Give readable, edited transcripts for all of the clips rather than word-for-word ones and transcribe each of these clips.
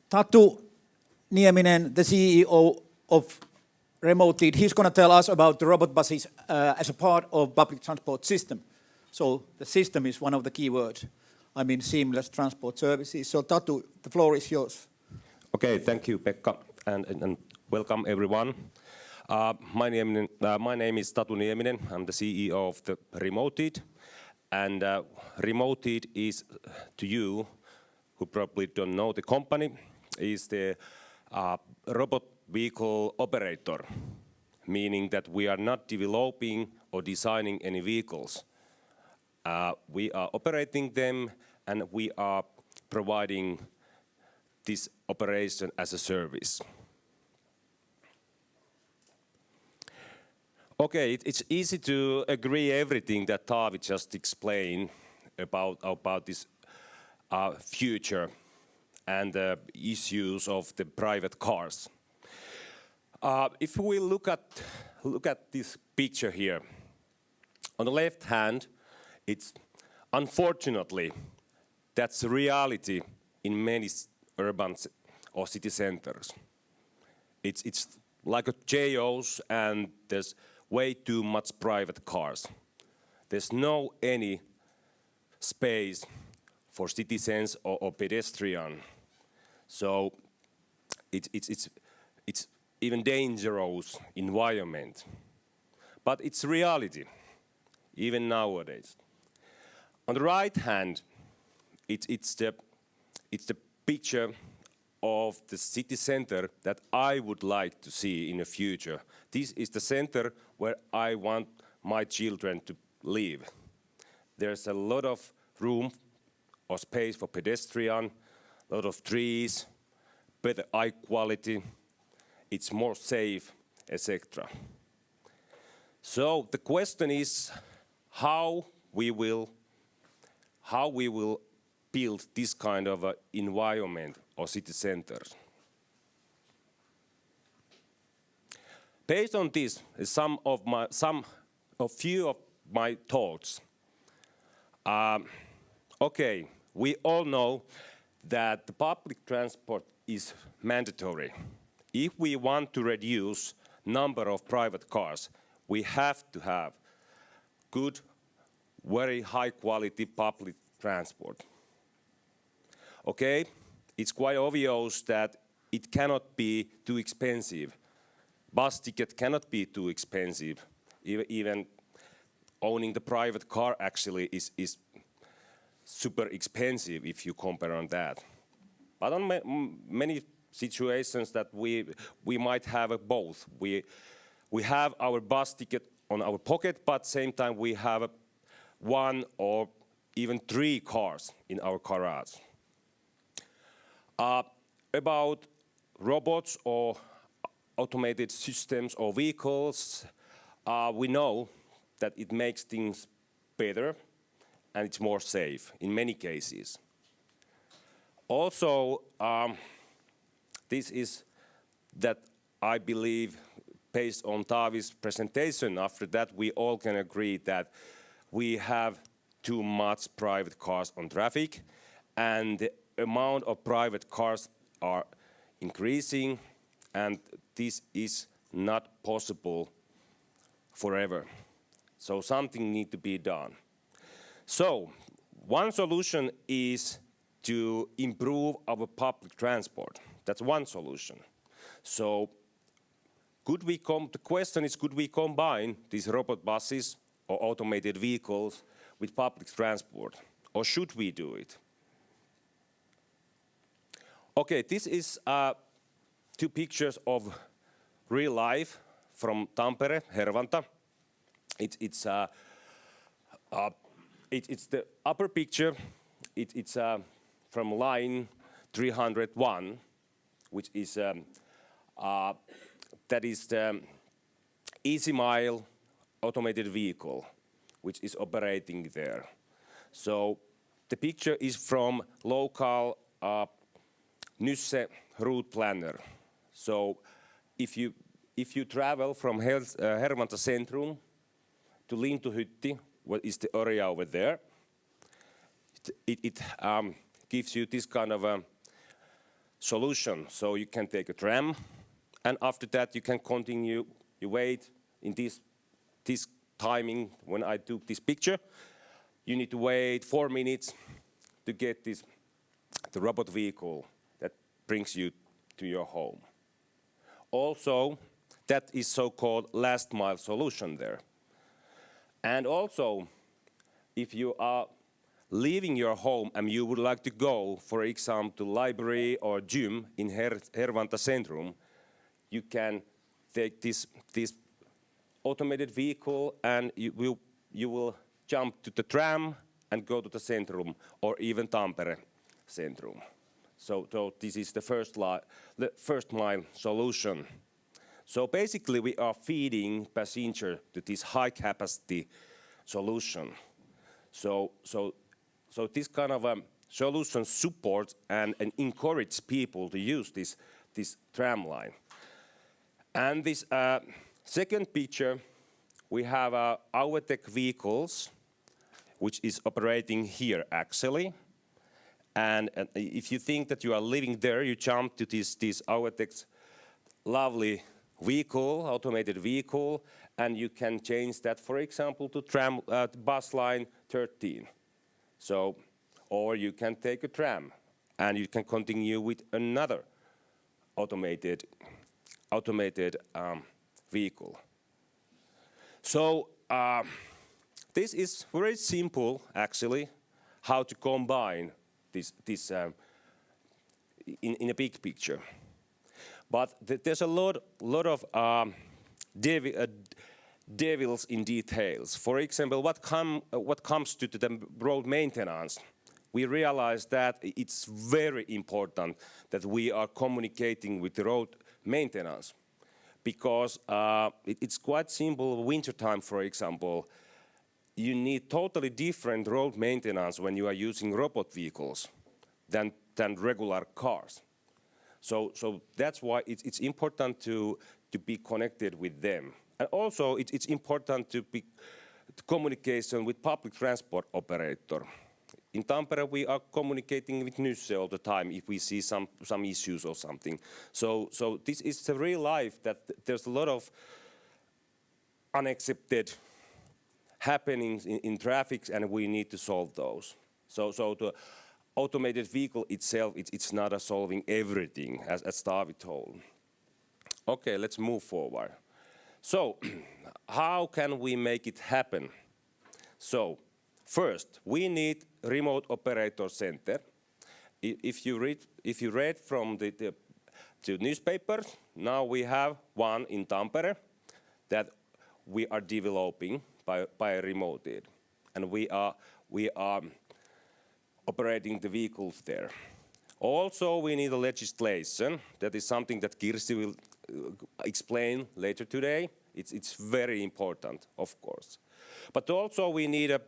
Tatu Nieminen, the CEO of Remoted, he's going to tell us about the robot buses as a part of public transport system. So the system is one of the key words. I mean seamless transport services. So Tatu, the floor is yours. Okay, thank you, Pekka, and welcome everyone. My name is Tatu Nieminen. I'm the CEO of the Remoted, and Remoted is, to you who probably don't know the company, is the robot vehicle operator, meaning that we are not developing or designing any vehicles. We are operating them, and we are providing this operation as a service. Okay, it's easy to agree everything that Taavi just explained about this future and the issues of the private cars. If we look at this picture here, on the left hand, it's unfortunately that's the reality in many urban or city centers. It's like a JOs, and there's way too much private cars. There's no any space for citizens or pedestrian. So it's even dangerous environment. But it's reality, even nowadays. On the right hand, it's the picture of the city center that I would like to see in the future. This is the center where I want my children to live. There's a lot of room or space for pedestrian, a lot of trees, better eye quality, it's more safe, etc. So the question is how we will build this kind of environment or city centers. Based on this, few of my thoughts. Okay, we all know that the public transport is mandatory. If we want to reduce number of private cars, we have to have good, very high quality public transport. Okay, it's quite obvious that it cannot be too expensive. Bus ticket cannot be too expensive. Even owning the private car actually is super expensive if you compare on that. But on many situations that we might have both. We have our bus ticket on our pocket, but same time we have one or even 3 cars in our garage. About robots or automated systems or vehicles, we know that it makes things better and it's more safe in many cases. Also, this is that I believe based on Taavi's presentation, after that we all can agree that we have too much private cars on traffic, and the amount of private cars are increasing, and this is not possible forever. So something needs to be done. So one solution is to improve our public transport. That's one solution. So the question is, could we combine these robot buses or automated vehicles with public transport, or should we do it? Okay, this is 2 pictures of real life from Tampere, Hervanta. It's the upper picture. It's from line 301, which is that is the Easy Mile automated vehicle, which is operating there. So the picture is from local Nysse route planner. So if you travel from Hervanta Centrum to Lintuhytti, what is the area over there, it gives you this kind of solution. So you can take a tram, and after that you can continue. You wait in this timing when I took this picture. You need to wait 4 minutes to get the robot vehicle that brings you to your home. Also, that is so-called last mile solution there. And also, if you are leaving your home and you would like to go, for example, to library or gym in Hervanta Centrum, you can take this automated vehicle and you will jump to the tram and go to the Centrum or even Tampere Centrum. So this is the first mile solution. So basically we are feeding passenger to this high capacity solution. So this kind of solution supports and encourages people to use this tram line. And this second picture, we have Auetech vehicles, which is operating here actually. And if you think that you are living there, you jump to this Auetech's lovely vehicle, automated vehicle, and you can change that, for example, to bus line 13. So, or you can take a tram, and you can continue with another automated vehicle. So this is very simple, actually, how to combine this in a big picture. But there's a lot of devils in details. For example, what comes to the road maintenance, we realize that it's very important that we are communicating with the road maintenance, because it's quite simple. Wintertime, for example, you need totally different road maintenance when you are using robot vehicles than regular cars. So that's why it's important to be connected with them. And also it's important to be communication with public transport operator. In Tampere we are communicating with Nysse all the time if we see some issues or something. So this is the real life, that there's a lot of unaccepted happenings in traffic, and we need to solve those. So the automated vehicle itself, it's not solving everything, as Taavi told. Okay, let's move forward. So how can we make it happen? So first, we need remote operator center. If you read from the newspapers, now we have one in Tampere that we are developing by remoted, and we are operating the vehicles there. Also, we need a legislation. That is something that Kirsi will explain later today. It's very important, of course. But also we need a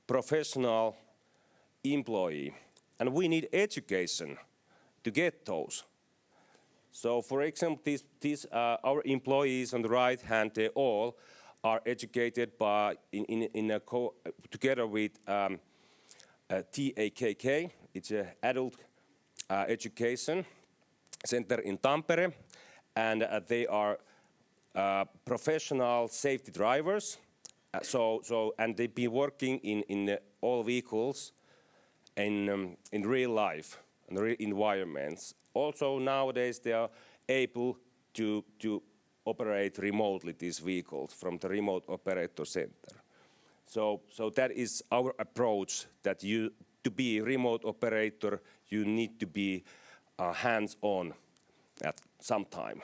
professional employee, and we need education to get those. So, for example, these our employees on the right hand, they all are educated together with TAKK. It's an adult education center in Tampere, and they are professional safety drivers. And they've been working in all vehicles in real life, in real environments. Also nowadays they are able to operate remotely these vehicles from the remote operator center. So that is our approach, that to be a remote operator, you need to be hands-on at some time.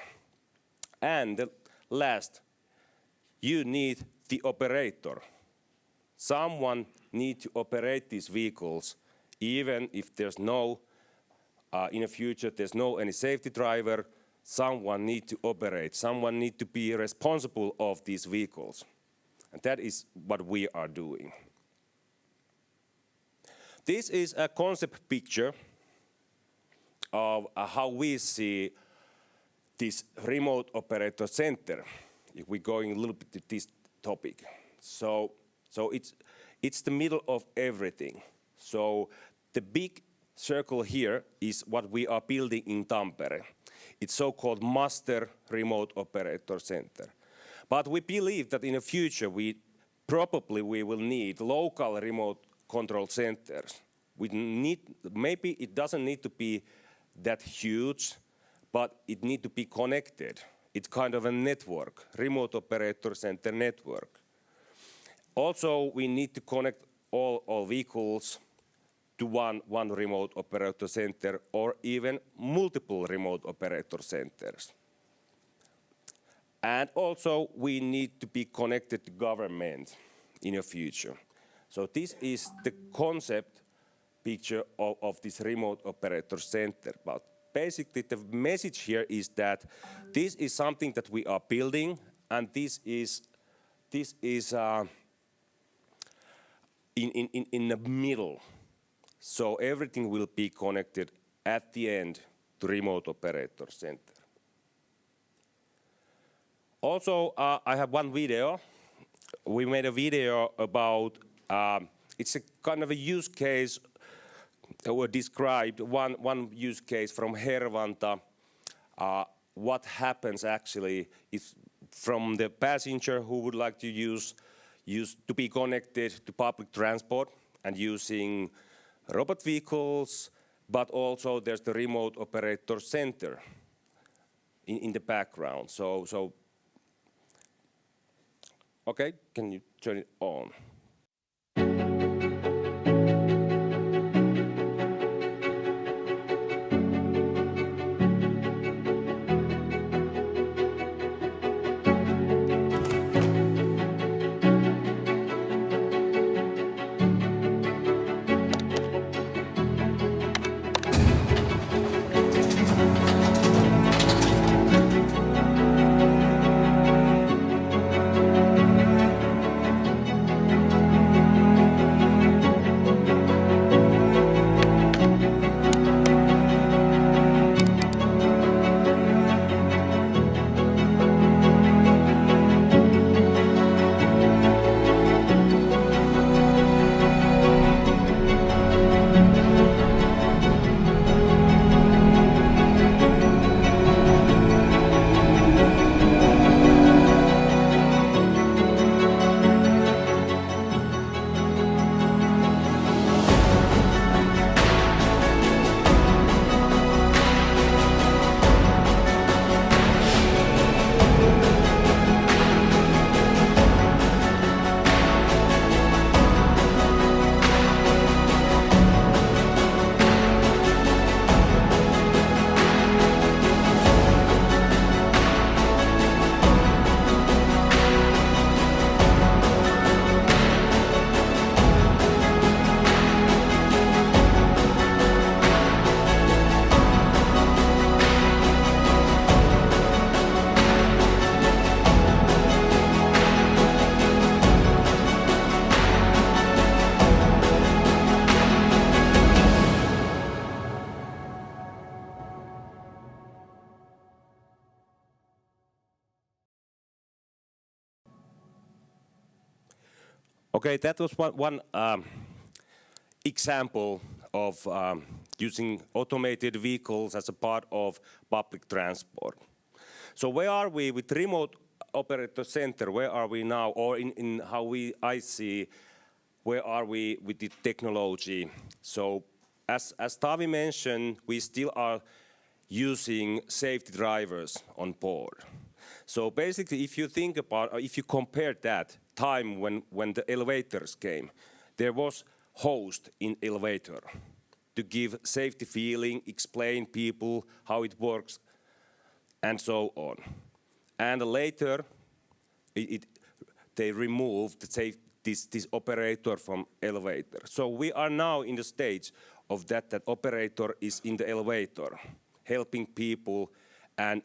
And last, you need the operator. Someone needs to operate these vehicles, even if there's no, in the future, there's no any safety driver. Someone needs to operate. Someone needs to be responsible of these vehicles. And that is what we are doing. This is a concept picture of how we see this remote operator center, if we're going a little bit to this topic. So it's the middle of everything. So the big circle here is what we are building in Tampere. It's so-called Master Remote Operator Center. But we believe that in the future we will need local remote control centers. Maybe it doesn't need to be that huge, but it needs to be connected. It's kind of a network, remote operator center network. Also, we need to connect all vehicles to one remote operator center or even multiple remote operator centers. And also, we need to be connected to government in the future. So this is the concept picture of this remote operator center. But basically, the message here is that this is something that we are building, and this is in the middle. So everything will be connected at the end to remote operator center. Also, I have one video. We made a video about, it's a kind of a use case, or described one use case from Hervanta. What happens actually is from the passenger who would like to use to be connected to public transport and using robot vehicles, but also there's the remote operator center in the background. So okay, can you turn it on? Okay, that was one example of using automated vehicles as a part of public transport. So where are we with remote operator center? Where are we now? Or in how I see, where are we with the technology? So as Tavi mentioned, we still are using safety drivers on board. So basically, if you think about, or if you compare that time when the elevators came, there was host in elevator to give safety feeling, explain people how it works, and so on. And later, they removed this operator from elevator. So we are now in the stage of that operator is in the elevator, helping people and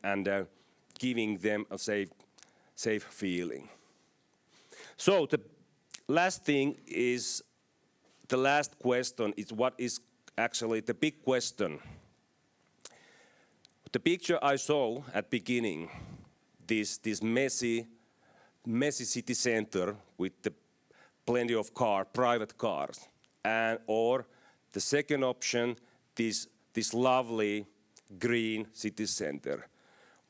giving them a safe feeling. So the last thing is, the last question is what is actually the big question. The picture I saw at beginning, this messy city center with plenty of private cars, or the second option, this lovely green city center,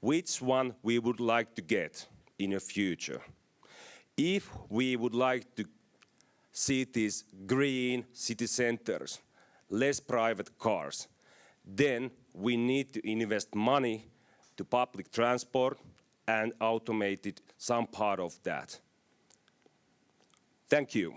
which one we would like to get in the future. If we would like to see these green city centers, less private cars, then we need to invest money to public transport and automate it, some part of that. Thank you.